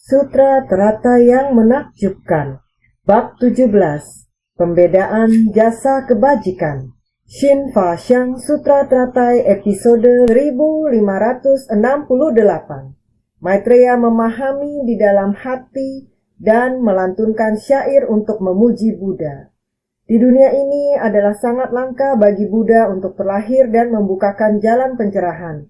Sutra Terata yang Menakjubkan. Bab 17. Pembedaan Jasa Kebajikan. Shin Fa Xiang Sutra Teratai episode 1568. Maitreya memahami di dalam hati dan melantunkan syair untuk memuji Buddha. Di dunia ini adalah sangat langka bagi Buddha untuk terlahir dan membukakan jalan pencerahan.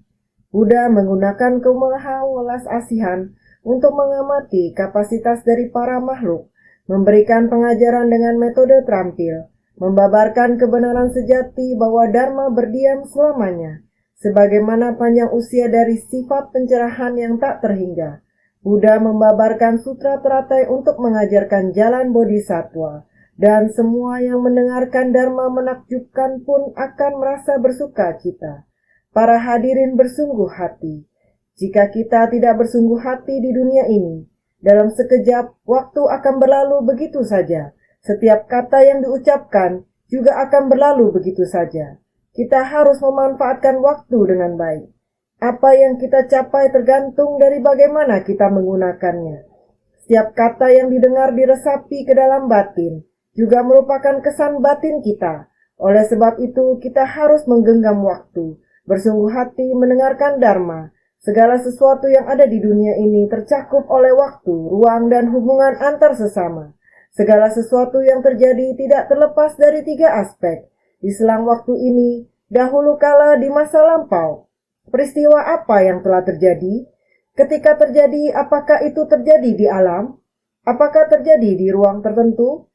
Buddha menggunakan kemahawelas asihan untuk mengamati kapasitas dari para makhluk, memberikan pengajaran dengan metode terampil, membabarkan kebenaran sejati bahwa Dharma berdiam selamanya, sebagaimana panjang usia dari sifat pencerahan yang tak terhingga. Buddha membabarkan sutra teratai untuk mengajarkan jalan bodhisattva, dan semua yang mendengarkan Dharma menakjubkan pun akan merasa bersuka cita. Para hadirin bersungguh hati. Jika kita tidak bersungguh hati di dunia ini, dalam sekejap waktu akan berlalu begitu saja. Setiap kata yang diucapkan juga akan berlalu begitu saja. Kita harus memanfaatkan waktu dengan baik. Apa yang kita capai tergantung dari bagaimana kita menggunakannya. Setiap kata yang didengar diresapi ke dalam batin juga merupakan kesan batin kita. Oleh sebab itu kita harus menggenggam waktu, bersungguh hati mendengarkan Dharma. Segala sesuatu yang ada di dunia ini tercakup oleh waktu, ruang, dan hubungan antar sesama. Segala sesuatu yang terjadi tidak terlepas dari 3 aspek. Di selang waktu ini, dahulu kala di masa lampau, peristiwa apa yang telah terjadi? Ketika terjadi, apakah itu terjadi di alam? Apakah terjadi di ruang tertentu?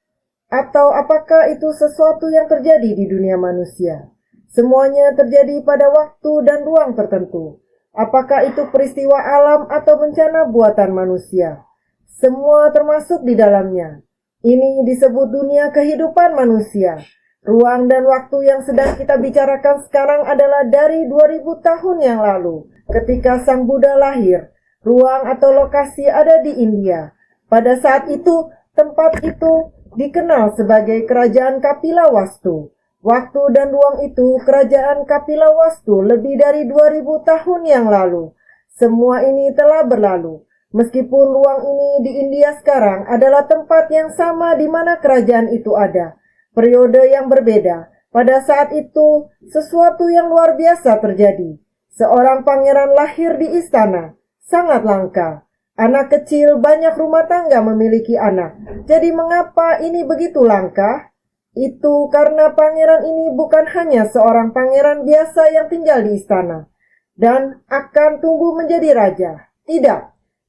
Atau apakah itu sesuatu yang terjadi di dunia manusia? Semuanya terjadi pada waktu dan ruang tertentu. Apakah itu peristiwa alam atau bencana buatan manusia? Semua termasuk di dalamnya. Ini disebut dunia kehidupan manusia. Ruang dan waktu yang sedang kita bicarakan sekarang adalah dari 2000 tahun yang lalu. Ketika Sang Buddha lahir, ruang atau lokasi ada di India. Pada saat itu, tempat itu dikenal sebagai Kerajaan Kapila Wastu. Waktu dan ruang itu Kerajaan Kapila Wastu lebih dari 2000 tahun yang lalu. Semua ini telah berlalu. Meskipun ruang ini di India sekarang adalah tempat yang sama di mana kerajaan itu ada. Periode yang berbeda. Pada saat itu, sesuatu yang luar biasa terjadi. Seorang pangeran lahir di istana. Sangat langka. Anak kecil, banyak rumah tangga memiliki anak. Jadi mengapa ini begitu langka? Itu karena pangeran ini bukan hanya seorang pangeran biasa yang tinggal di istana dan akan tumbuh menjadi raja. Tidak,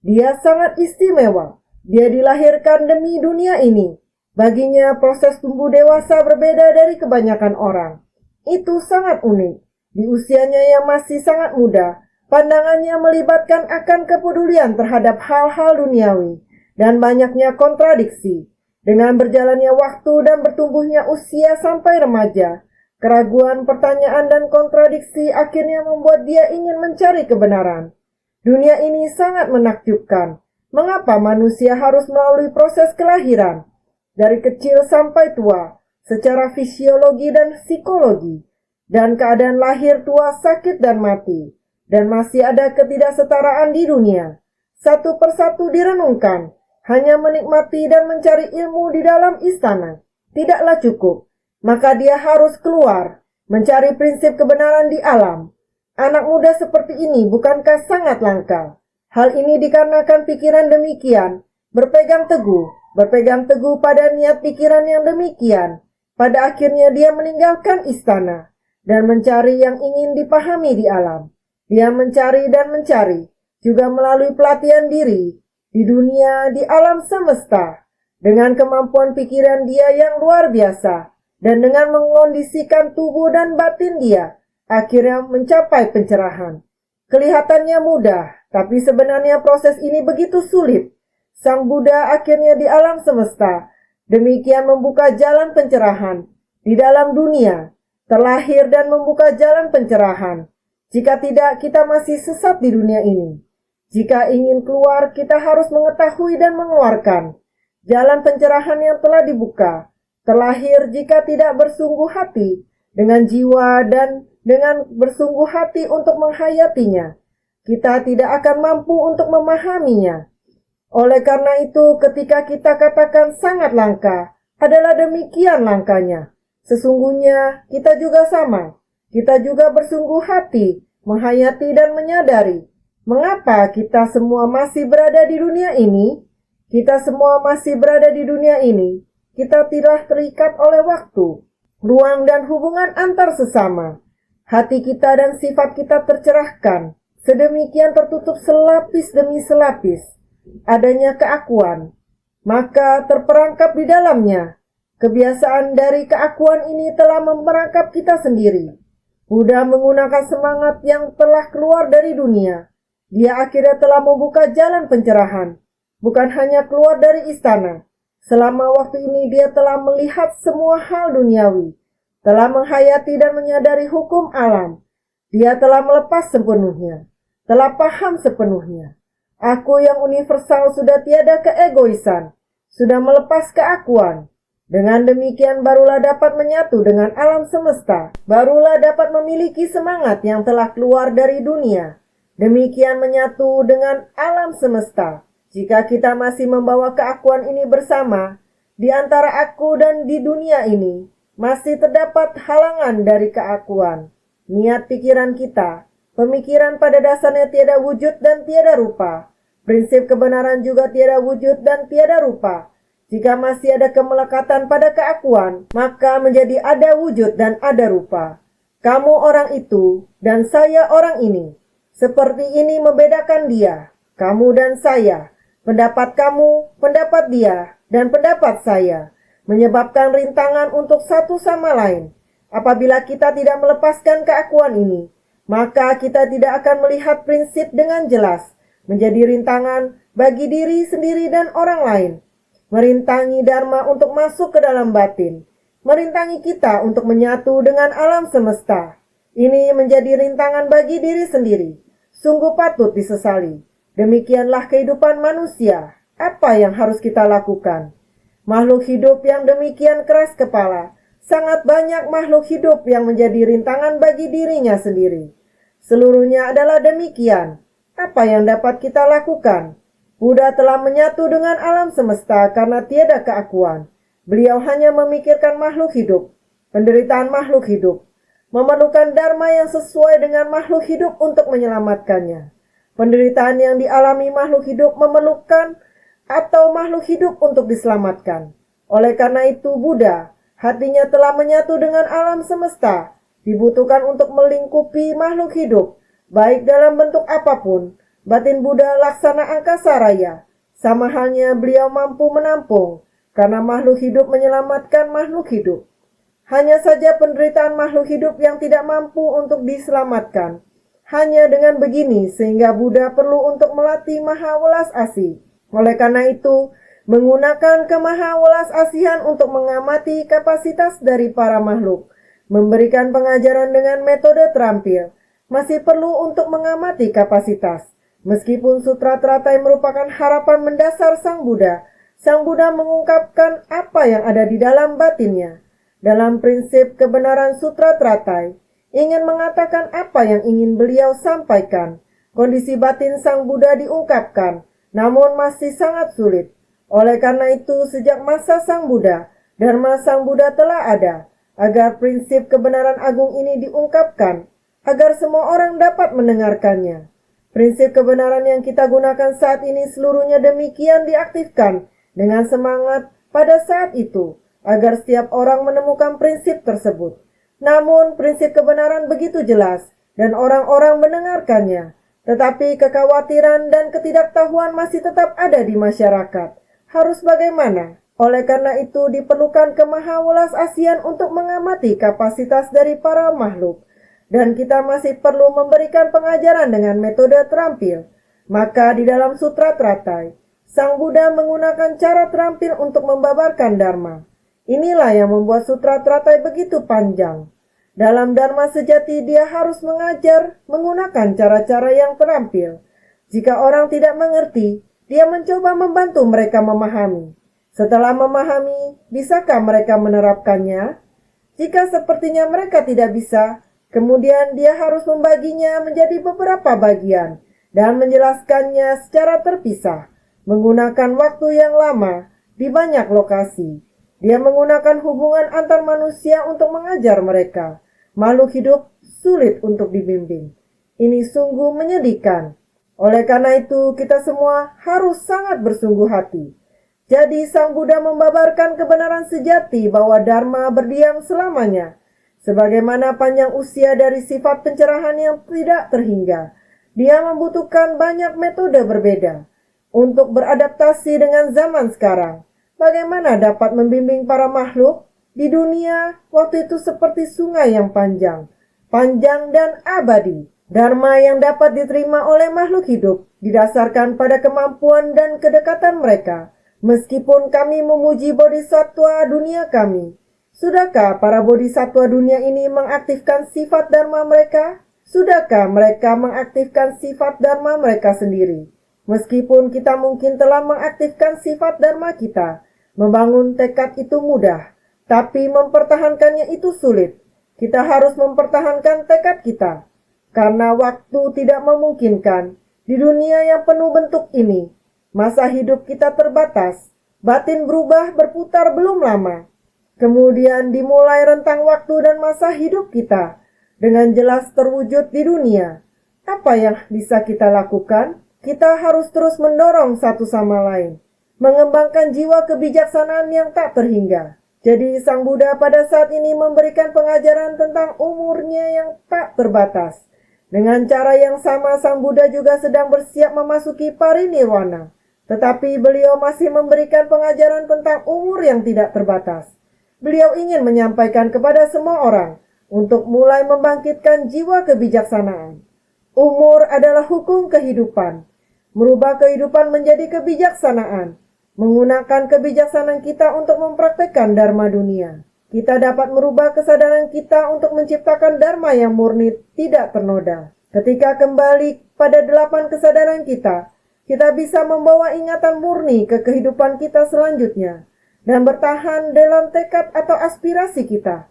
dia sangat istimewa. Dia dilahirkan demi dunia ini. Baginya proses tumbuh dewasa berbeda dari kebanyakan orang. Itu sangat unik. Di usianya yang masih sangat muda, pandangannya melibatkan akan kepedulian terhadap hal-hal duniawi dan banyaknya kontradiksi. Dengan berjalannya waktu dan bertumbuhnya usia sampai remaja, keraguan, pertanyaan, dan kontradiksi akhirnya membuat dia ingin mencari kebenaran. Dunia ini sangat menakjubkan. Mengapa manusia harus melalui proses kelahiran? Dari kecil sampai tua, secara fisiologi dan psikologi, dan keadaan lahir, tua, sakit, dan mati. Dan masih ada ketidaksetaraan di dunia. Satu persatu direnungkan. Hanya menikmati dan mencari ilmu di dalam istana tidaklah cukup. Maka dia harus keluar, mencari prinsip kebenaran di alam. Anak muda seperti ini bukankah sangat langka? Hal ini dikarenakan pikiran demikian, berpegang teguh pada niat pikiran yang demikian. Pada akhirnya dia meninggalkan istana dan mencari yang ingin dipahami di alam. Dia mencari dan mencari, juga melalui pelatihan diri, di dunia, di alam semesta, dengan kemampuan pikiran dia yang luar biasa, dan dengan mengondisikan tubuh dan batin dia, akhirnya mencapai pencerahan. Kelihatannya mudah, tapi sebenarnya proses ini begitu sulit. Sang Buddha akhirnya di alam semesta, demikian membuka jalan pencerahan, di dalam dunia, terlahir dan membuka jalan pencerahan. Jika tidak, kita masih sesat di dunia ini. Jika ingin keluar, kita harus mengetahui dan mengeluarkan jalan pencerahan yang telah dibuka. Terlahir jika tidak bersungguh hati dengan jiwa dan dengan bersungguh hati untuk menghayatinya, kita tidak akan mampu untuk memahaminya. Oleh karena itu, ketika kita katakan sangat langka, adalah demikian langkanya. Sesungguhnya kita juga sama. Kita juga bersungguh hati, menghayati dan menyadari mengapa kita semua masih berada di dunia ini. Kita semua masih berada di dunia ini. Kita tidak terikat oleh waktu, ruang dan hubungan antar sesama. Hati kita dan sifat kita tercerahkan, sedemikian tertutup selapis demi selapis. Adanya keakuan, maka terperangkap di dalamnya. Kebiasaan dari keakuan ini telah memerangkap kita sendiri. Buddha menggunakan semangat yang telah keluar dari dunia. Dia akhirnya telah membuka jalan pencerahan, bukan hanya keluar dari istana. Selama waktu ini dia telah melihat semua hal duniawi, telah menghayati dan menyadari hukum alam. Dia telah melepas sepenuhnya, telah paham sepenuhnya. Aku yang universal sudah tiada keegoisan, sudah melepas keakuan. Dengan demikian barulah dapat menyatu dengan alam semesta, barulah dapat memiliki semangat yang telah keluar dari dunia. Demikian menyatu dengan alam semesta. Jika kita masih membawa keakuan ini bersama, di antara aku dan di dunia ini, masih terdapat halangan dari keakuan. Niat pikiran kita, pemikiran pada dasarnya tiada wujud dan tiada rupa. Prinsip kebenaran juga tiada wujud dan tiada rupa. Jika masih ada kemelekatan pada keakuan, maka menjadi ada wujud dan ada rupa. Kamu orang itu, dan saya orang ini. Seperti ini membedakan dia, kamu dan saya. Pendapat kamu, pendapat dia, dan pendapat saya. Menyebabkan rintangan untuk satu sama lain. Apabila kita tidak melepaskan keakuan ini, maka kita tidak akan melihat prinsip dengan jelas. Menjadi rintangan bagi diri sendiri dan orang lain. Merintangi Dharma untuk masuk ke dalam batin. Merintangi kita untuk menyatu dengan alam semesta. Ini menjadi rintangan bagi diri sendiri. Sungguh patut disesali. Demikianlah kehidupan manusia. Apa yang harus kita lakukan? Makhluk hidup yang demikian keras kepala. Sangat banyak makhluk hidup yang menjadi rintangan bagi dirinya sendiri. Seluruhnya adalah demikian. Apa yang dapat kita lakukan? Buddha telah menyatu dengan alam semesta karena tiada keakuan. Beliau hanya memikirkan makhluk hidup, penderitaan makhluk hidup, memerlukan dharma yang sesuai dengan makhluk hidup untuk menyelamatkannya. Penderitaan yang dialami makhluk hidup memerlukan atau makhluk hidup untuk diselamatkan. Oleh karena itu Buddha, hatinya telah menyatu dengan alam semesta, dibutuhkan untuk melingkupi makhluk hidup, baik dalam bentuk apapun. Batin Buddha laksana angkasa raya. Sama halnya beliau mampu menampung, karena makhluk hidup menyelamatkan makhluk hidup. Hanya saja penderitaan makhluk hidup yang tidak mampu untuk diselamatkan. Hanya dengan begini sehingga Buddha perlu untuk melatih maha welas asih. Oleh karena itu, menggunakan kemahawelas asihan untuk mengamati kapasitas dari para makhluk, memberikan pengajaran dengan metode terampil, masih perlu untuk mengamati kapasitas. Meskipun Sutra Teratai merupakan harapan mendasar Sang Buddha mengungkapkan apa yang ada di dalam batinnya. Dalam prinsip kebenaran Sutra Teratai, ingin mengatakan apa yang ingin beliau sampaikan. Kondisi batin Sang Buddha diungkapkan, namun masih sangat sulit. Oleh karena itu, sejak masa Sang Buddha, Dharma Sang Buddha telah ada, agar prinsip kebenaran agung ini diungkapkan, agar semua orang dapat mendengarkannya. Prinsip kebenaran yang kita gunakan saat ini seluruhnya demikian diaktifkan dengan semangat pada saat itu, agar setiap orang menemukan prinsip tersebut. Namun, prinsip kebenaran begitu jelas, dan orang-orang mendengarkannya. Tetapi kekhawatiran dan ketidaktahuan masih tetap ada di masyarakat. Harus bagaimana? Oleh karena itu, diperlukan kemahawelas asihan untuk mengamati kapasitas dari para makhluk. Dan kita masih perlu memberikan pengajaran dengan metode terampil. Maka di dalam Sutra Teratai, Sang Buddha menggunakan cara terampil untuk membabarkan Dharma. Inilah yang membuat Sutra Teratai begitu panjang. Dalam Dharma sejati dia harus mengajar menggunakan cara-cara yang terampil. Jika orang tidak mengerti, dia mencoba membantu mereka memahami. Setelah memahami, bisakah mereka menerapkannya? Jika sepertinya mereka tidak bisa, kemudian dia harus membaginya menjadi beberapa bagian dan menjelaskannya secara terpisah. menggunakan waktu yang lama di banyak lokasi. Dia menggunakan hubungan antar manusia untuk mengajar mereka. Makhluk hidup sulit untuk dibimbing. Ini sungguh menyedihkan. Oleh karena itu, kita semua harus sangat bersungguh hati. Jadi Sang Buddha membabarkan kebenaran sejati bahwa Dharma berdiam selamanya. Sebagaimana panjang usia dari sifat pencerahan yang tidak terhingga, dia membutuhkan banyak metode berbeda untuk beradaptasi dengan zaman sekarang. Bagaimana dapat membimbing para makhluk di dunia waktu itu seperti sungai yang panjang dan abadi. Dharma yang dapat diterima oleh makhluk hidup didasarkan pada kemampuan dan kedekatan mereka. Meskipun kami memuji bodhisattva dunia kami, sudahkah para bodhisattva dunia ini mengaktifkan sifat dharma mereka? Sudahkah mereka mengaktifkan sifat dharma mereka sendiri? Meskipun kita mungkin telah mengaktifkan sifat dharma kita, membangun tekad itu mudah, tapi mempertahankannya itu sulit. Kita harus mempertahankan tekad kita, karena waktu tidak memungkinkan. Di dunia yang penuh bentuk ini, masa hidup kita terbatas. Batin berubah berputar belum lama. Kemudian dimulai rentang waktu dan masa hidup kita dengan jelas terwujud di dunia. Apa yang bisa kita lakukan? Kita harus terus mendorong satu sama lain, mengembangkan jiwa kebijaksanaan yang tak terhingga. Jadi Sang Buddha pada saat ini memberikan pengajaran tentang umurnya yang tak terbatas. Dengan cara yang sama, Sang Buddha juga sedang bersiap memasuki parinirwana. Tetapi beliau masih memberikan pengajaran tentang umur yang tidak terbatas. Beliau ingin menyampaikan kepada semua orang untuk mulai membangkitkan jiwa kebijaksanaan. Umur adalah hukum kehidupan. Merubah kehidupan menjadi kebijaksanaan. Menggunakan kebijaksanaan kita untuk mempraktekkan dharma dunia. Kita dapat merubah kesadaran kita untuk menciptakan dharma yang murni tidak ternoda. Ketika kembali pada 8 kesadaran kita bisa membawa ingatan murni ke kehidupan kita selanjutnya dan bertahan dalam tekad atau aspirasi kita.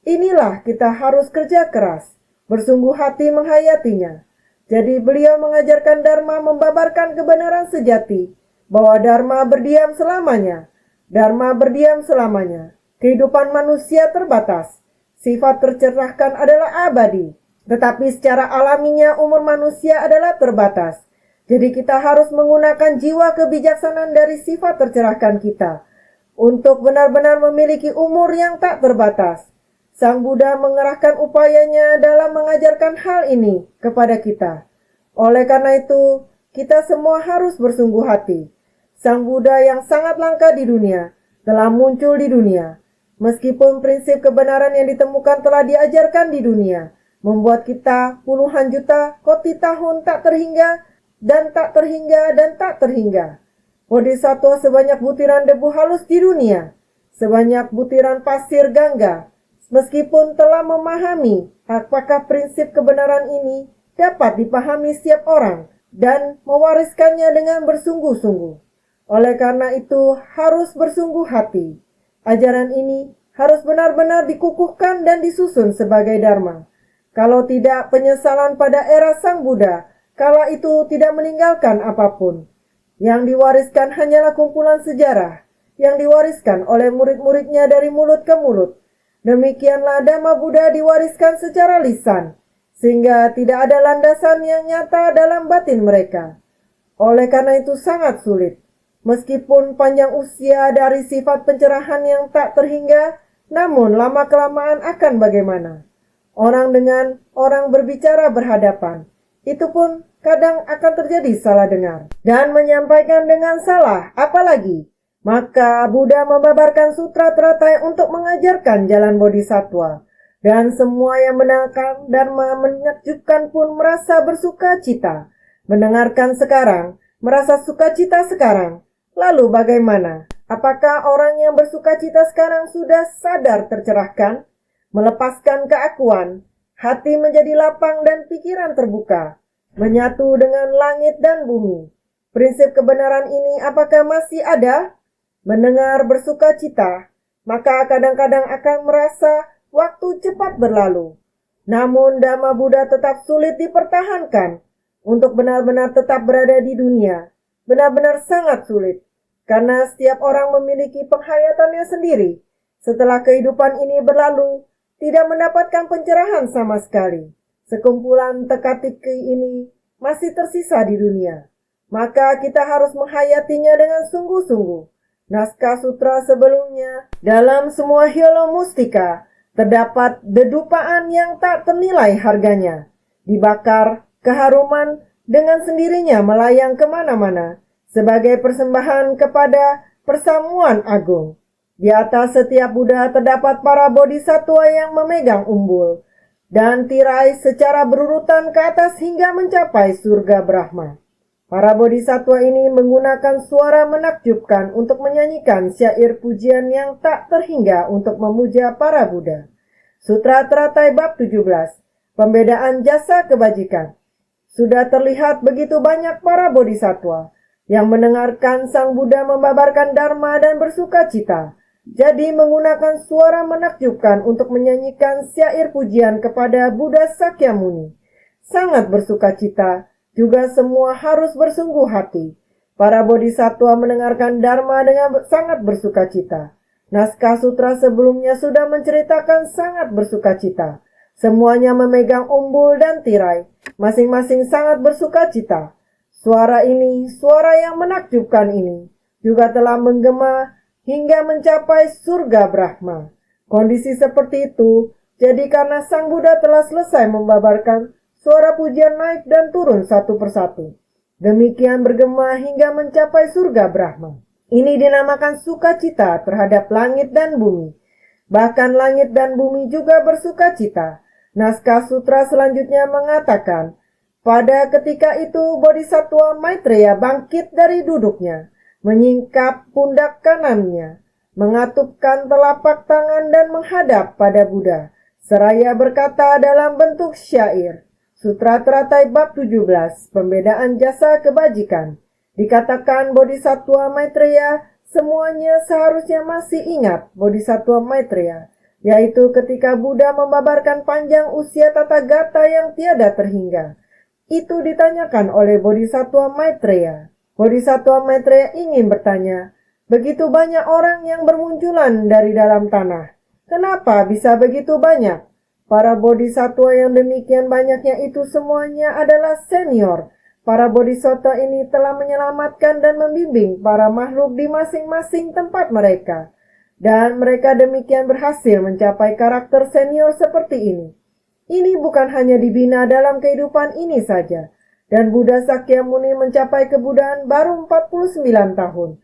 Inilah kita harus kerja keras, bersungguh hati menghayatinya. Jadi beliau mengajarkan dharma membabarkan kebenaran sejati bahwa dharma berdiam selamanya. Dharma berdiam selamanya. Kehidupan manusia terbatas. Sifat tercerahkan adalah abadi. Tetapi secara alaminya umur manusia adalah terbatas. Jadi kita harus menggunakan jiwa kebijaksanaan dari sifat tercerahkan kita untuk benar-benar memiliki umur yang tak terbatas. Sang Buddha mengerahkan upayanya dalam mengajarkan hal ini kepada kita. Oleh karena itu, kita semua harus bersungguh hati. Sang Buddha yang sangat langka di dunia telah muncul di dunia. Meskipun prinsip kebenaran yang ditemukan telah diajarkan di dunia, membuat kita puluhan juta koti tahun tak terhingga dan tak terhingga dan tak terhingga. Bodhisattva sebanyak butiran debu halus di dunia, sebanyak butiran pasir gangga. Meskipun telah memahami apakah prinsip kebenaran ini dapat dipahami setiap orang dan mewariskannya dengan bersungguh-sungguh. Oleh karena itu harus bersungguh hati. Ajaran ini harus benar-benar dikukuhkan dan disusun sebagai dharma. Kalau tidak, penyesalan pada era Sang Buddha kala itu tidak meninggalkan apapun. Yang diwariskan hanyalah kumpulan sejarah yang diwariskan oleh murid-muridnya dari mulut ke mulut. Demikianlah Dhamma Buddha diwariskan secara lisan, sehingga tidak ada landasan yang nyata dalam batin mereka. Oleh karena itu sangat sulit. Meskipun panjang usia dari sifat pencerahan yang tak terhingga, namun lama-kelamaan akan bagaimana? Orang dengan orang berbicara berhadapan. Itu pun kadang akan terjadi salah dengar dan menyampaikan dengan salah, apalagi. Maka Buddha membabarkan sutra teratai untuk mengajarkan jalan bodhisattva. Dan semua yang mendengarkan dharma menakjubkan pun merasa bersuka cita. Mendengarkan sekarang, merasa sukacita sekarang. Lalu bagaimana? Apakah orang yang bersuka cita sekarang sudah sadar tercerahkan? Melepaskan keakuan, hati menjadi lapang dan pikiran terbuka, menyatu dengan langit dan bumi. Prinsip kebenaran ini apakah masih ada? Mendengar bersuka cita, maka kadang-kadang akan merasa waktu cepat berlalu. Namun Dhamma Buddha tetap sulit dipertahankan untuk benar-benar tetap berada di dunia. Benar-benar sangat sulit, karena setiap orang memiliki penghayatannya sendiri. Setelah kehidupan ini berlalu, tidak mendapatkan pencerahan sama sekali. Sekumpulan teka-teki ini masih tersisa di dunia. Maka kita harus menghayatinya dengan sungguh-sungguh. Naskah sutra sebelumnya, dalam semua Hyolo Mustika, terdapat dedupaan yang tak ternilai harganya. Dibakar, keharuman dengan sendirinya melayang kemana-mana, sebagai persembahan kepada persamuan agung. Di atas setiap Buddha terdapat para bodhisattva yang memegang umbul dan tirai secara berurutan ke atas hingga mencapai surga Brahma. Para bodhisattva ini menggunakan suara menakjubkan untuk menyanyikan syair pujian yang tak terhingga untuk memuja para Buddha. Sutra Teratai Bab 17, Pembedaan Jasa Kebajikan. Sudah terlihat begitu banyak para bodhisattva yang mendengarkan Sang Buddha membabarkan Dharma dan bersuka cita, jadi menggunakan suara menakjubkan untuk menyanyikan syair pujian kepada Buddha Sakyamuni. Sangat bersuka cita, juga semua harus bersungguh hati. Para bodhisattva mendengarkan Dharma dengan sangat bersuka cita. Naskah sutra sebelumnya sudah menceritakan sangat bersuka cita. Semuanya memegang umbul dan tirai, masing-masing sangat bersuka cita. Suara ini, suara yang menakjubkan ini, juga telah menggema hingga mencapai surga Brahma. Kondisi seperti itu jadi karena Sang Buddha telah selesai membabarkan, suara pujian naik dan turun satu persatu. Demikian bergema hingga mencapai surga Brahma. Ini dinamakan sukacita terhadap langit dan bumi. Bahkan langit dan bumi juga bersuka cita. Naskah sutra selanjutnya mengatakan, pada ketika itu Bodhisattva Maitreya bangkit dari duduknya, menyingkap pundak kanannya, mengatupkan telapak tangan dan menghadap pada Buddha, seraya berkata dalam bentuk syair. Sutra Teratai Bab 17, Pembedaan Jasa Kebajikan. Dikatakan Bodhisattva Maitreya, semuanya seharusnya masih ingat Bodhisattva Maitreya, yaitu ketika Buddha membabarkan panjang usia Tathagata yang tiada terhingga. Itu ditanyakan oleh Bodhisattva Maitreya. Bodhisattva Maitreya ingin bertanya, begitu banyak orang yang bermunculan dari dalam tanah. Kenapa bisa begitu banyak? Para bodhisattva yang demikian banyaknya itu semuanya adalah senior. Para bodhisattva ini telah menyelamatkan dan membimbing para makhluk di masing-masing tempat mereka. Dan mereka demikian berhasil mencapai karakter senior seperti ini. Ini bukan hanya dibina dalam kehidupan ini saja. Dan Buddha Sakyamuni mencapai kebuddhaan baru 49 tahun.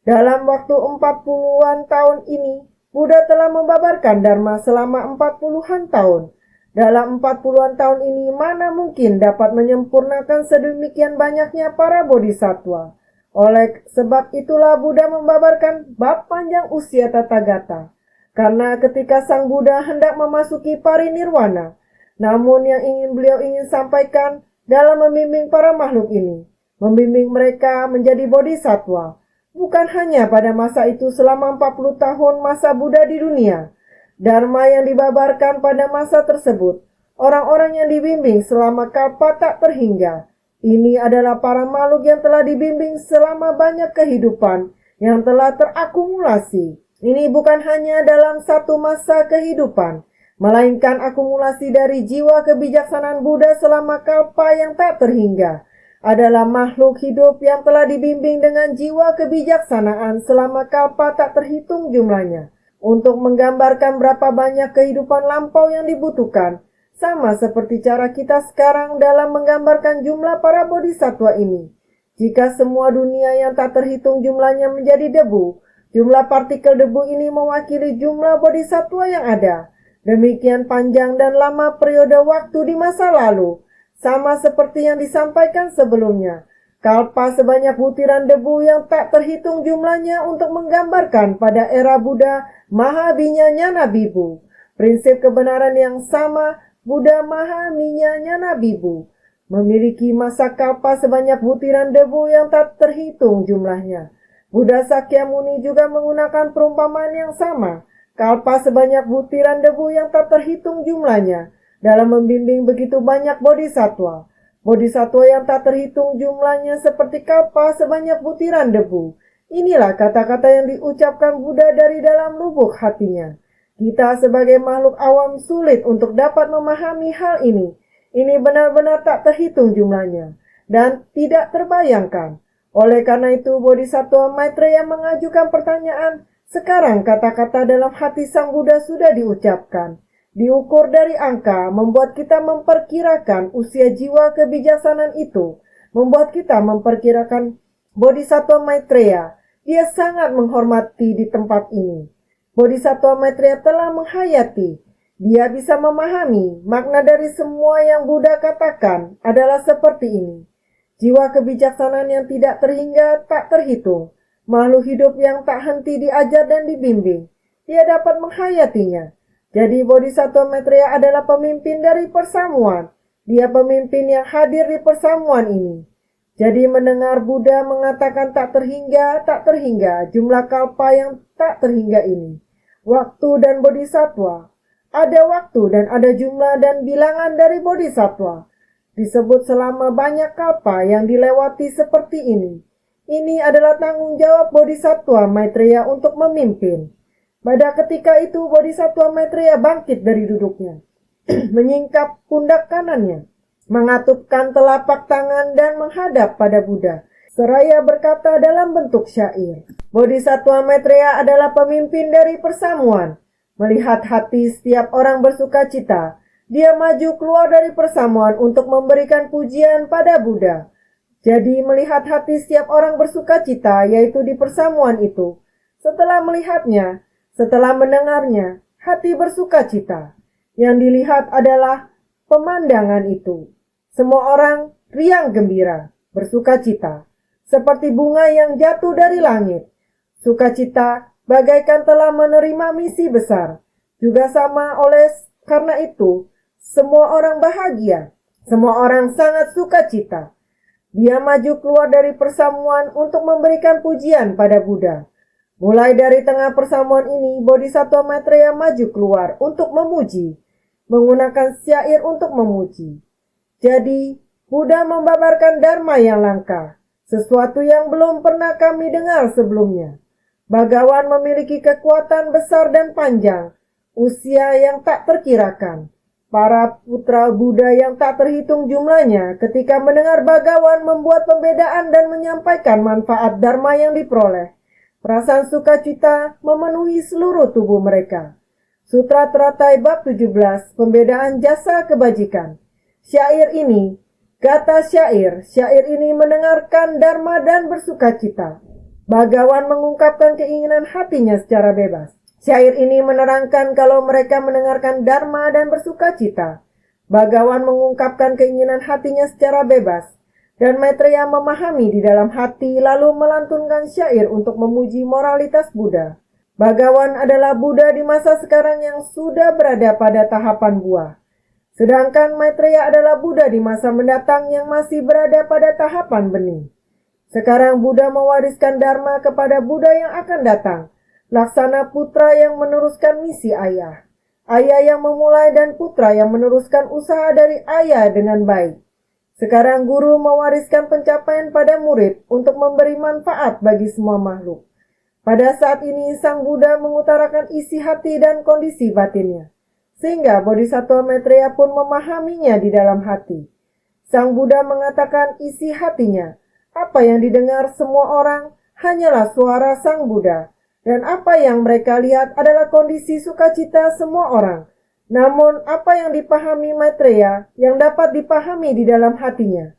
Dalam waktu 40-an tahun ini, Buddha telah membabarkan Dharma selama 40-an tahun. Dalam 40-an tahun ini mana mungkin dapat menyempurnakan sedemikian banyaknya para bodhisattva. Oleh sebab itulah Buddha membabarkan bab panjang usia Tathagata. Karena ketika Sang Buddha hendak memasuki parinirwana, namun yang beliau ingin sampaikan dalam membimbing para makhluk ini, membimbing mereka menjadi bodhisattva, bukan hanya pada masa itu selama 40 tahun masa Buddha di dunia. Dharma yang dibabarkan pada masa tersebut, orang-orang yang dibimbing selama kalpa tak terhingga. Ini adalah para makhluk yang telah dibimbing selama banyak kehidupan yang telah terakumulasi. Ini bukan hanya dalam satu masa kehidupan, melainkan akumulasi dari jiwa kebijaksanaan Buddha selama kalpa yang tak terhingga. Adalah makhluk hidup yang telah dibimbing dengan jiwa kebijaksanaan selama kalpa tak terhitung jumlahnya. Untuk menggambarkan berapa banyak kehidupan lampau yang dibutuhkan, sama seperti cara kita sekarang dalam menggambarkan jumlah para bodhisattva ini. Jika semua dunia yang tak terhitung jumlahnya menjadi debu, jumlah partikel debu ini mewakili jumlah bodhisattva yang ada. Demikian panjang dan lama periode waktu di masa lalu, sama seperti yang disampaikan sebelumnya. Kalpa sebanyak butiran debu yang tak terhitung jumlahnya untuk menggambarkan pada era Buddha Mahavinyana Bibu. Prinsip kebenaran yang sama Buddha Mahavinyana Bibu memiliki masa kalpa sebanyak butiran debu yang tak terhitung jumlahnya. Buddha Sakyamuni juga menggunakan perumpamaan yang sama, kalpa sebanyak butiran debu yang tak terhitung jumlahnya, dalam membimbing begitu banyak bodhisattva. Bodhisattva yang tak terhitung jumlahnya seperti kalpa sebanyak butiran debu. Inilah kata-kata yang diucapkan Buddha dari dalam lubuk hatinya. Kita sebagai makhluk awam sulit untuk dapat memahami hal ini. Ini benar-benar tak terhitung jumlahnya dan tidak terbayangkan. Oleh karena itu, Bodhisattva Maitreya mengajukan pertanyaan. Sekarang kata-kata dalam hati Sang Buddha sudah diucapkan. Diukur dari angka membuat kita memperkirakan usia jiwa kebijaksanaan itu. Membuat kita memperkirakan Bodhisattva Maitreya. Dia sangat menghormati di tempat ini. Bodhisattva Maitreya telah menghayati. Dia bisa memahami makna dari semua yang Buddha katakan adalah seperti ini. Jiwa kebijaksanaan yang tidak terhingga, tak terhitung. Makhluk hidup yang tak henti diajar dan dibimbing. Dia dapat menghayatinya. Jadi Bodhisattva Maitreya adalah pemimpin dari persamuan. Dia pemimpin yang hadir di persamuan ini. Jadi mendengar Buddha mengatakan tak terhingga jumlah kalpa yang tak terhingga ini. Waktu dan Bodhisattva. Ada waktu dan ada jumlah dan bilangan dari Bodhisattva. Disebut selama banyak kalpa yang dilewati seperti ini. Ini adalah tanggung jawab Bodhisattva Maitreya untuk memimpin. Pada ketika itu Bodhisattva Maitreya bangkit dari duduknya. Menyingkap pundak kanannya. Mengatupkan telapak tangan dan menghadap pada Buddha. Seraya berkata dalam bentuk syair. Bodhisattva Maitreya adalah pemimpin dari persamuan. Melihat hati setiap orang bersuka cita, dia maju keluar dari persamuan untuk memberikan pujian pada Buddha. Jadi melihat hati setiap orang bersuka cita, yaitu di persamuan itu. Setelah melihatnya, setelah mendengarnya, hati bersuka cita. Yang dilihat adalah pemandangan itu. Semua orang riang gembira, bersuka cita. Seperti bunga yang jatuh dari langit. Sukacita bagaikan telah menerima misi besar. Juga sama karena itu, semua orang bahagia. Semua orang sangat sukacita. Dia maju keluar dari persamuan untuk memberikan pujian pada Buddha. Mulai dari tengah persamuan ini, Bodhisattva Maitreya maju keluar untuk memuji. Menggunakan syair untuk memuji. Jadi, Buddha membabarkan dharma yang langka. Sesuatu yang belum pernah kami dengar sebelumnya. Bagawan memiliki kekuatan besar dan panjang, usia yang tak terkirakan. Para putra Buddha yang tak terhitung jumlahnya ketika mendengar Bagawan membuat pembedaan dan menyampaikan manfaat dharma yang diperoleh. Perasaan sukacita memenuhi seluruh tubuh mereka. Sutra Teratai Bab 17, Pembedaan Jasa Kebajikan. Syair ini, kata syair ini mendengarkan dharma dan bersukacita. Bagawan mengungkapkan keinginan hatinya secara bebas. Syair ini menerangkan kalau mereka mendengarkan dharma dan bersukacita. Bagawan mengungkapkan keinginan hatinya secara bebas. Dan Maitreya memahami di dalam hati lalu melantunkan syair untuk memuji moralitas Buddha. Bagawan adalah Buddha di masa sekarang yang sudah berada pada tahapan buah. Sedangkan Maitreya adalah Buddha di masa mendatang yang masih berada pada tahapan benih. Sekarang Buddha mewariskan dharma kepada Buddha yang akan datang. Laksana putra yang meneruskan misi ayah. Ayah yang memulai dan putra yang meneruskan usaha dari ayah dengan baik. Sekarang guru mewariskan pencapaian pada murid untuk memberi manfaat bagi semua makhluk. Pada saat ini Sang Buddha mengutarakan isi hati dan kondisi batinnya. Sehingga Bodhisattva Maitreya pun memahaminya di dalam hati. Sang Buddha mengatakan isi hatinya. Apa yang didengar semua orang hanyalah suara Sang Buddha. Dan apa yang mereka lihat adalah kondisi sukacita semua orang. Namun apa yang dipahami Maitreya yang dapat dipahami di dalam hatinya.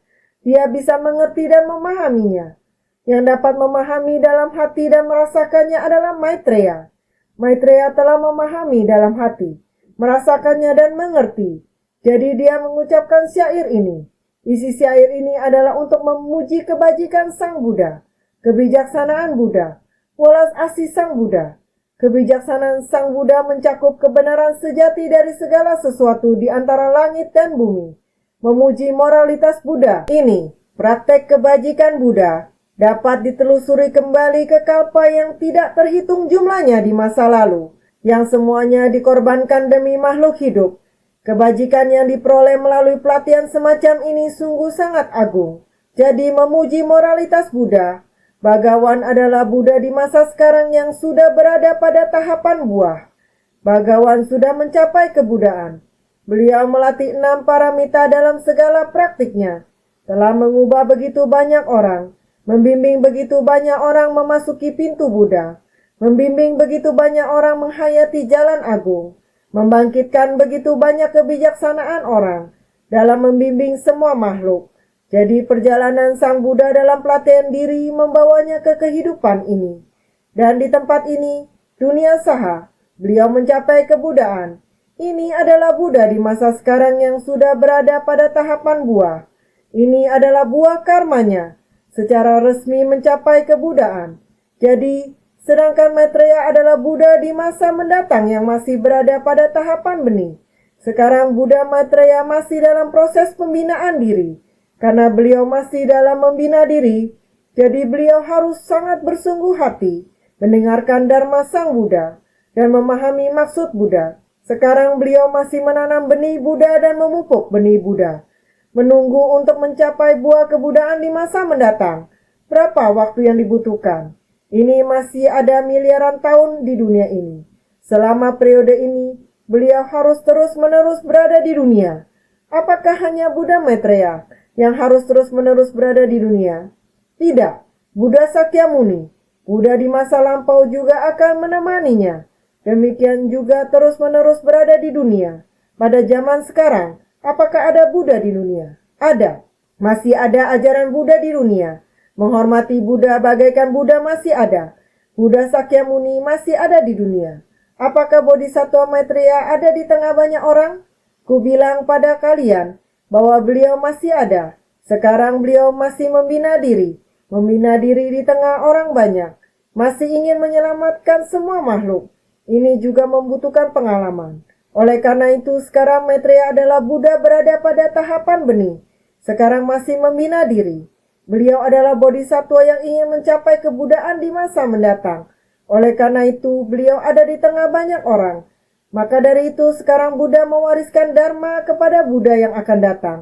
Dia bisa mengerti dan memahaminya. Yang dapat memahami dalam hati dan merasakannya adalah Maitreya. Maitreya telah memahami dalam hati, merasakannya dan mengerti. Jadi dia mengucapkan syair ini. Isi syair ini adalah untuk memuji kebajikan Sang Buddha, kebijaksanaan Buddha, welas asih Sang Buddha. Kebijaksanaan Sang Buddha mencakup kebenaran sejati dari segala sesuatu di antara langit dan bumi. Memuji moralitas Buddha ini, praktek kebajikan Buddha, dapat ditelusuri kembali ke kalpa yang tidak terhitung jumlahnya di masa lalu, yang semuanya dikorbankan demi makhluk hidup. Kebajikan yang diperoleh melalui pelatihan semacam ini sungguh sangat agung. Jadi memuji moralitas Buddha, Bhagawan adalah Buddha di masa sekarang yang sudah berada pada tahapan buah. Bhagawan sudah mencapai kebudaan. Beliau melatih 6 paramita dalam segala praktiknya, telah mengubah begitu banyak orang, membimbing begitu banyak orang memasuki pintu Buddha, membimbing begitu banyak orang menghayati jalan agung, membangkitkan begitu banyak kebijaksanaan orang dalam membimbing semua makhluk. Jadi perjalanan Sang Buddha dalam pelatihan diri membawanya ke kehidupan ini. Dan di tempat ini, dunia saha, beliau mencapai kebudaan. Ini adalah Buddha di masa sekarang yang sudah berada pada tahapan buah. Ini adalah buah karmanya, secara resmi mencapai kebudaan. Jadi, sedangkan Maitreya adalah Buddha di masa mendatang yang masih berada pada tahapan benih. Sekarang Buddha Maitreya masih dalam proses pembinaan diri. Karena beliau masih dalam membina diri, jadi beliau harus sangat bersungguh hati mendengarkan Dharma Sang Buddha dan memahami maksud Buddha. Sekarang beliau masih menanam benih Buddha dan memupuk benih Buddha, menunggu untuk mencapai buah kebudaan di masa mendatang. Berapa waktu yang dibutuhkan? Ini masih ada miliaran tahun di dunia ini. Selama periode ini, beliau harus terus-menerus berada di dunia. Apakah hanya Buddha Maitreya yang harus terus-menerus berada di dunia? Tidak, Buddha Sakyamuni, Buddha di masa lampau juga akan menemaninya. Demikian juga terus-menerus berada di dunia. Pada zaman sekarang, apakah ada Buddha di dunia? Ada. Masih ada ajaran Buddha di dunia. Menghormati Buddha bagaikan Buddha masih ada. Buddha Sakyamuni masih ada di dunia. Apakah Bodhisattva Maitreya ada di tengah banyak orang? Ku bilang pada kalian bahwa beliau masih ada. Sekarang beliau masih membina diri di tengah orang banyak. Masih ingin menyelamatkan semua makhluk. Ini juga membutuhkan pengalaman. Oleh karena itu, sekarang Maitreya adalah Buddha berada pada tahapan benih. Sekarang masih membina diri. Beliau adalah Bodhisattva yang ingin mencapai kebudaan di masa mendatang. Oleh karena itu, beliau ada di tengah banyak orang. Maka dari itu, sekarang Buddha mewariskan Dharma kepada Buddha yang akan datang.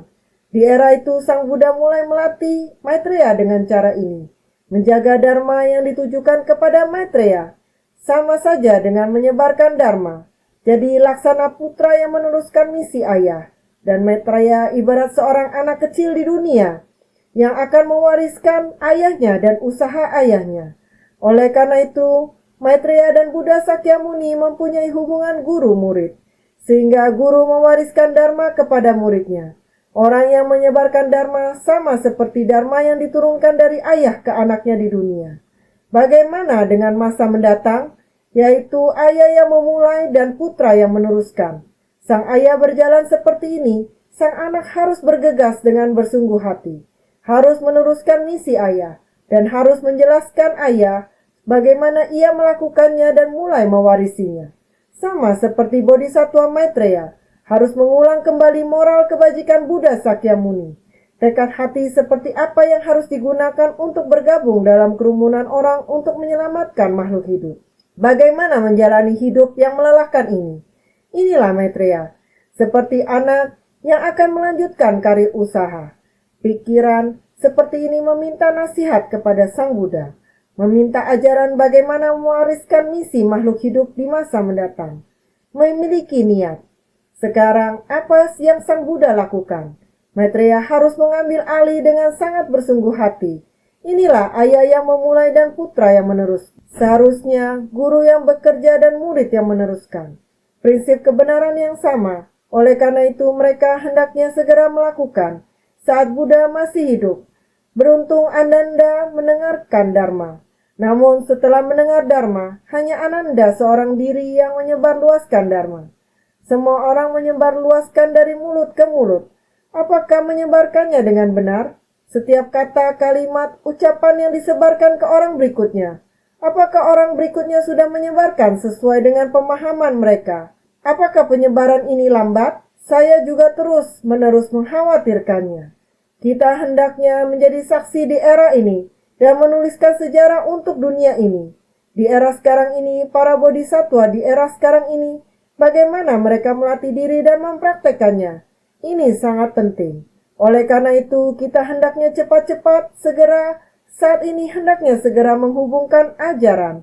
Di era itu, Sang Buddha mulai melatih Maitreya dengan cara ini. Menjaga Dharma yang ditujukan kepada Maitreya. Sama saja dengan menyebarkan Dharma. Jadi laksana putra yang meneruskan misi ayah. Dan Maitreya ibarat seorang anak kecil di dunia yang akan mewariskan ayahnya dan usaha ayahnya. Oleh karena itu, Maitreya dan Buddha Sakyamuni mempunyai hubungan guru-murid. Sehingga guru mewariskan Dharma kepada muridnya. Orang yang menyebarkan Dharma sama seperti Dharma yang diturunkan dari ayah ke anaknya di dunia. Bagaimana dengan masa mendatang? Yaitu ayah yang memulai dan putra yang meneruskan. Sang ayah berjalan seperti ini, sang anak harus bergegas dengan bersungguh hati. Harus meneruskan misi ayah, dan harus menjelaskan ayah bagaimana ia melakukannya dan mulai mewarisinya. Sama seperti Bodhisattva Maitreya, harus mengulang kembali moral kebajikan Buddha Sakyamuni. Tekad hati seperti apa yang harus digunakan untuk bergabung dalam kerumunan orang untuk menyelamatkan makhluk hidup. Bagaimana menjalani hidup yang melelahkan ini? Inilah Maitreya, seperti anak yang akan melanjutkan karir usaha. Pikiran seperti ini meminta nasihat kepada Sang Buddha, meminta ajaran bagaimana mewariskan misi makhluk hidup di masa mendatang. Memiliki niat. Sekarang, apa yang Sang Buddha lakukan? Maitreya harus mengambil alih dengan sangat bersungguh hati. Inilah ayah yang memulai dan putra yang menerus. Seharusnya guru yang bekerja dan murid yang meneruskan. Prinsip kebenaran yang sama. Oleh karena itu mereka hendaknya segera melakukan saat Buddha masih hidup. Beruntung Ananda mendengarkan Dharma. Namun setelah mendengar Dharma, hanya Ananda seorang diri yang menyebarluaskan Dharma. Semua orang menyebarluaskan dari mulut ke mulut. Apakah menyebarkannya dengan benar? Setiap kata, kalimat, ucapan yang disebarkan ke orang berikutnya. Apakah orang berikutnya sudah menyebarkan sesuai dengan pemahaman mereka? Apakah penyebaran ini lambat? Saya juga terus-menerus mengkhawatirkannya. Kita hendaknya menjadi saksi di era ini dan menuliskan sejarah untuk dunia ini. Di era sekarang ini, para bodhisattva di era sekarang ini bagaimana mereka melatih diri dan mempraktekannya. Ini sangat penting. Oleh karena itu, kita hendaknya cepat-cepat saat ini hendaknya segera menghubungkan ajaran.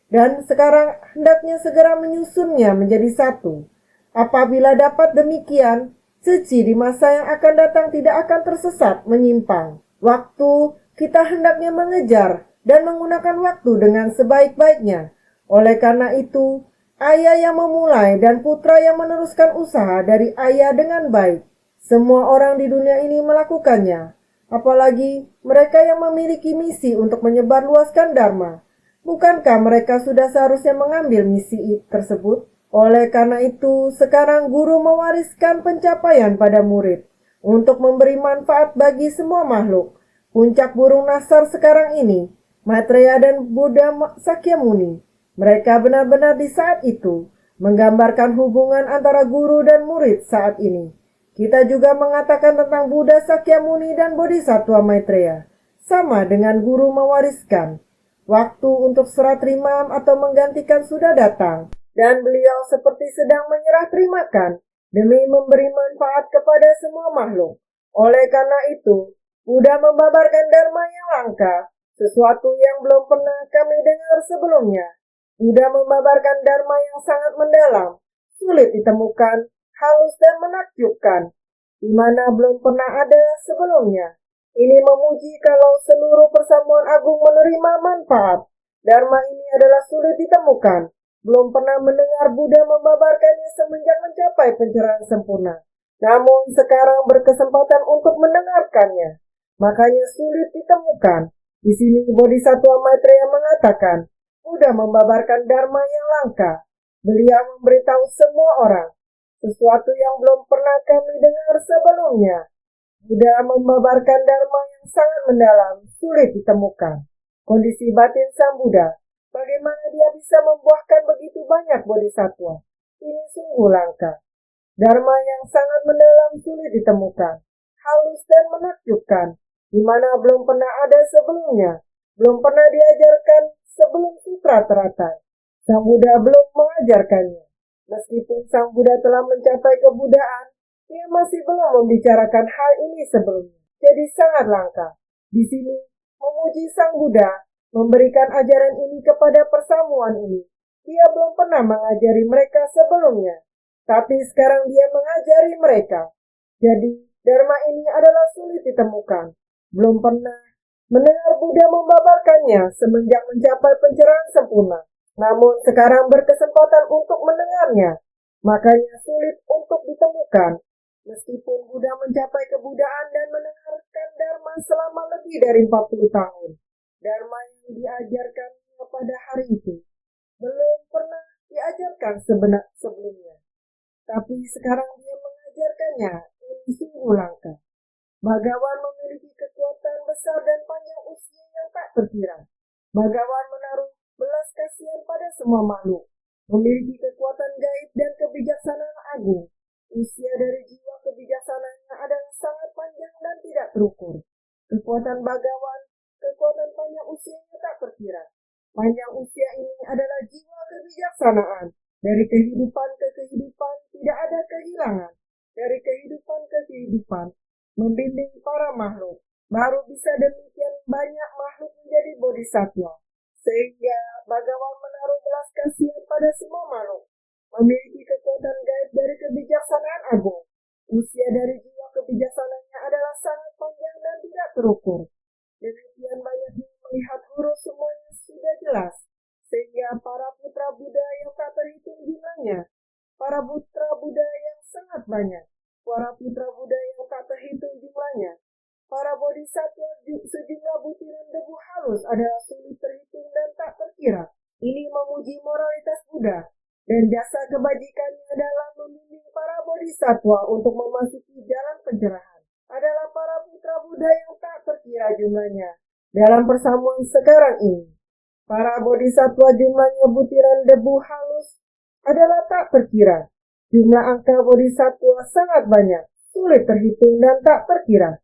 Dan sekarang hendaknya segera menyusunnya menjadi satu. Apabila dapat demikian, suci di masa yang akan datang tidak akan tersesat menyimpang. Waktu kita hendaknya mengejar dan menggunakan waktu dengan sebaik-baiknya. Oleh karena itu, ayah yang memulai dan putra yang meneruskan usaha dari ayah dengan baik. Semua orang di dunia ini melakukannya, apalagi mereka yang memiliki misi untuk menyebarluaskan Dharma. Bukankah mereka sudah seharusnya mengambil misi tersebut? Oleh karena itu, sekarang guru mewariskan pencapaian pada murid untuk memberi manfaat bagi semua makhluk. Puncak burung Nasar sekarang ini, Maitreya dan Buddha Sakyamuni. Mereka benar-benar di saat itu menggambarkan hubungan antara guru dan murid saat ini. Kita juga mengatakan tentang Buddha Sakyamuni dan Bodhisattva Maitreya, sama dengan guru mewariskan. Waktu untuk serah terima atau menggantikan sudah datang, dan beliau seperti sedang menyerah terimakan demi memberi manfaat kepada semua makhluk. Oleh karena itu, Buddha membabarkan Dharma yang langka, sesuatu yang belum pernah kami dengar sebelumnya. Buddha membabarkan Dharma yang sangat mendalam, sulit ditemukan, halus dan menakjubkan, di mana belum pernah ada sebelumnya. Ini memuji kalau seluruh persamuan agung menerima manfaat. Dharma ini adalah sulit ditemukan. Belum pernah mendengar Buddha membabarkannya semenjak mencapai pencerahan sempurna. Namun sekarang berkesempatan untuk mendengarkannya. Makanya sulit ditemukan. Di sini Bodhisattva Maitreya mengatakan, Buddha membabarkan Dharma yang langka. Beliau memberitahu semua orang, sesuatu yang belum pernah kami dengar sebelumnya. Buddha membabarkan Dharma yang sangat mendalam, sulit ditemukan. Kondisi batin Sang Buddha, bagaimana dia bisa membuahkan begitu banyak bodhisattva? Ini sungguh langka. Dharma yang sangat mendalam, sulit ditemukan, halus dan menakjubkan, di mana belum pernah ada sebelumnya, belum pernah diajarkan sebelum sutra teratai. Sang Buddha belum mengajarkannya. Meskipun Sang Buddha telah mencapai kebuddhaan, dia masih belum membicarakan hal ini sebelumnya. Jadi sangat langka. Di sini, memuji Sang Buddha, memberikan ajaran ini kepada persamuan ini. Dia belum pernah mengajari mereka sebelumnya. Tapi sekarang dia mengajari mereka. Jadi, Dharma ini adalah sulit ditemukan. Belum pernah mendengar Buddha membabarkannya semenjak mencapai pencerahan sempurna. Namun sekarang berkesempatan untuk mendengarnya. Makanya sulit untuk ditemukan. Meskipun Buddha mencapai kebuddhaan dan mendengarkan Dharma selama lebih dari 40 tahun. Dharma yang diajarkannya pada hari itu belum pernah diajarkan sebelumnya. Tapi sekarang dia mengajarkannya. Ini sungguh langka. Bhagawan memiliki kekuatan besar dan panjang usia yang tak terkira. Bhagawan menaruh belas kasihan pada semua makhluk. Memiliki kekuatan gaib dan kebijaksanaan agung. Usia dari jiwa kebijaksanaannya adalah sangat panjang dan tidak terukur. Kekuatan Bhagawan, kekuatan panjang usianya tak terkira. Panjang usia ini adalah jiwa kebijaksanaan. Dari kehidupan ke kehidupan tidak ada kehilangan. Dari kehidupan ke kehidupan, membimbing para makhluk. Baru bisa demikian banyak makhluk menjadi bodhisattva. Sehingga Bhagawan menaruh belas kasihan pada semua makhluk. Memiliki kekuatan gaib dari kebijaksanaan agung. Usia dari jiwa kebijaksanaannya adalah sangat panjang dan tidak terukur. Demikian banyaknya melihat huruf semuanya sudah jelas. Sehingga para putra Buddha yang tak terhitung jumlahnya. Para putra Buddha yang sangat banyak. Para putra Buddha yang tak terhitung jumlahnya. Para bodhisattva sejumlah butiran debu halus adalah sulit terhitung dan tak terkira. Ini memuji moralitas Buddha dan jasa kebajikannya dalam membimbing para bodhisattva untuk memasuki jalan pencerahan. Adalah para putra Buddha yang tak terkira jumlahnya dalam persamuan sekarang ini. Para bodhisattva jumlahnya butiran debu halus adalah tak terkira. Jumlah angka bodhisattva sangat banyak, sulit terhitung dan tak terkira.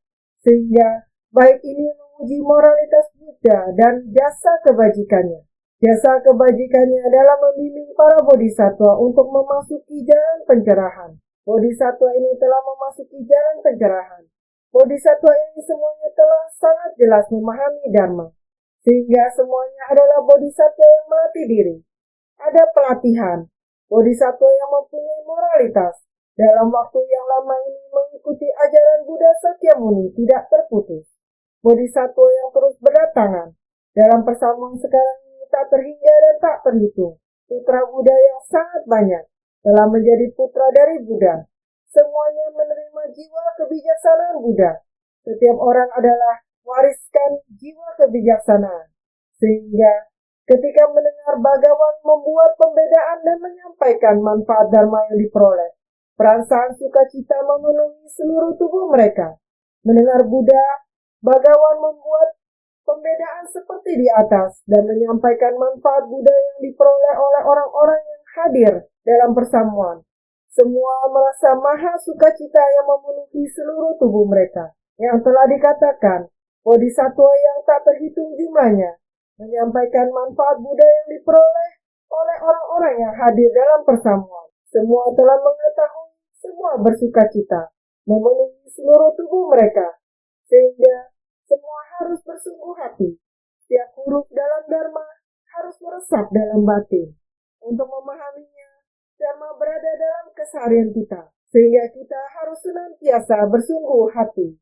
Sehingga baik ini memuji moralitas Buddha dan jasa kebajikannya. Jasa kebajikannya adalah membimbing para bodhisattva untuk memasuki jalan pencerahan. Bodhisattva ini telah memasuki jalan pencerahan. Bodhisattva ini semuanya telah sangat jelas memahami Dharma, sehingga semuanya adalah bodhisattva yang mati diri. Ada pelatihan, bodhisattva yang mempunyai moralitas. Dalam waktu yang lama ini mengikuti ajaran Buddha Sakyamuni tidak terputus. Bodhisattva yang terus berdatangan. Dalam persamuan sekarang ini tak terhingga dan tak terhitung. Putra Buddha yang sangat banyak telah menjadi putra dari Buddha. Semuanya menerima jiwa kebijaksanaan Buddha. Setiap orang adalah wariskan jiwa kebijaksanaan. Sehingga ketika mendengar Bhagawan membuat pembedaan dan menyampaikan manfaat Dharma yang diperoleh, perasaan sukacita memenuhi seluruh tubuh mereka. Mendengar Buddha, Bhagawan membuat pembedaan seperti di atas dan menyampaikan manfaat Buddha yang diperoleh oleh orang-orang yang hadir dalam persamuan. Semua merasa maha sukacita yang memenuhi seluruh tubuh mereka. Yang telah dikatakan, bodhisattva yang tak terhitung jumlahnya menyampaikan manfaat Buddha yang diperoleh oleh orang-orang yang hadir dalam persamuan. Semua telah mengetahui, semua bersukacita memenuhi seluruh tubuh mereka, sehingga semua harus bersungguh hati. Setiap huruf dalam Dharma harus meresap dalam batin. Untuk memahaminya, Dharma berada dalam keseharian kita, sehingga kita harus senantiasa bersungguh hati.